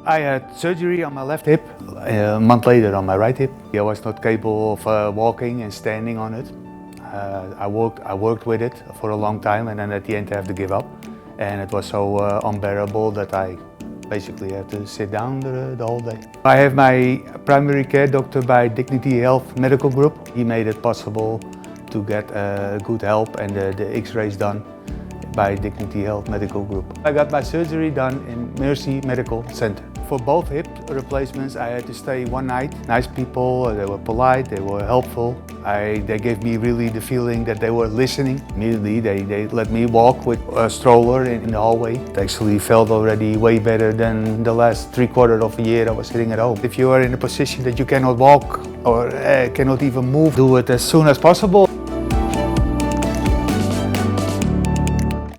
I had surgery on my left hip, a month later on my right hip. I was not capable of walking and standing on it. I worked with it for a long time, and then at the end I have to give up. And it was so unbearable that I basically had to sit down the whole day. I have my primary care doctor by Dignity Health Medical Group. He made it possible to get good help and the x-rays done by Dignity Health Medical Group. I got my surgery done in Mercy Medical Center. For both hip replacements I had to stay one night. Nice people, they were polite, they were helpful. They gave me really the feeling that they were listening. Immediately they let me walk with a stroller in the hallway. It actually felt already way better than the last 3/4 of a year I was sitting at home. If you are in a position that you cannot walk or cannot even move, do it as soon as possible.